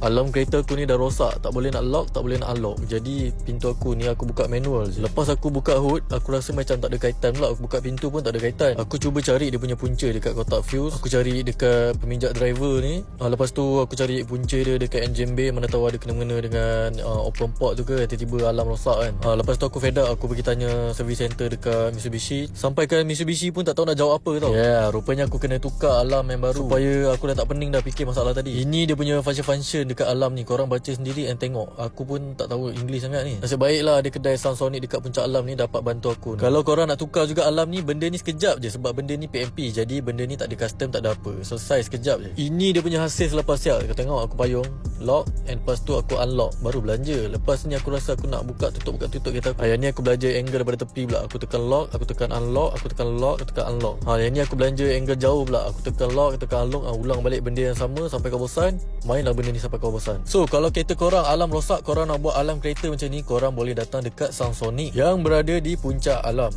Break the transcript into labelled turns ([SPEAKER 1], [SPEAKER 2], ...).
[SPEAKER 1] Alarm kereta aku ni dah rosak, tak boleh nak lock, tak boleh nak unlock. Jadi pintu aku ni aku buka manual je. Lepas aku buka hood, aku rasa macam tak ada kaitan pula. Aku buka pintu pun tak ada kaitan. Aku cuba cari dia punya punca dekat kotak fuse. Aku cari dekat peminjak driver ni. Lepas tu aku cari punca dia dekat engine bay. Mana tahu ada kena-mengena dengan open port tu ke, tiba-tiba alarm rosak kan. Lepas tu aku fed up, aku pergi tanya service center dekat Mitsubishi. Sampai ke Mitsubishi pun tak tahu nak jawab apa tau. Rupanya aku kena tukar alarm yang baru, supaya aku dah tak pening dah fikir masalah tadi. Ini dia punya function dekat alarm ni. Korang baca sendiri and tengok. Aku pun tak tahu English sangat ni. Nasib baiklah ada kedai Soundsonic dekat puncak alarm ni dapat bantu aku ni. Kalau korang nak tukar juga alarm ni, benda ni sekejap je. Sebab benda ni PMP, jadi benda ni tak ada custom, tak ada apa. Selesai sekejap je. Ini dia punya hasil selepas siap. Kau tengok aku payung lock, and lepas tu aku unlock, baru belanja. Lepas ni aku rasa aku nak buka tutup kereta aku. Yang ni aku belanja angle daripada tepi pula. Aku tekan lock, aku tekan unlock, aku tekan lock, aku tekan unlock. Yang ni aku belanja angle jauh pula. Aku tekan lock, aku tekan unlock, ulang balik benda yang sama sampai kau bosan. Mainlah benda ni sampai kau bosan. So kalau kereta korang alarm rosak, korang nak buat alarm kereta macam ni, korang boleh datang dekat Soundsonic yang berada di puncak alam.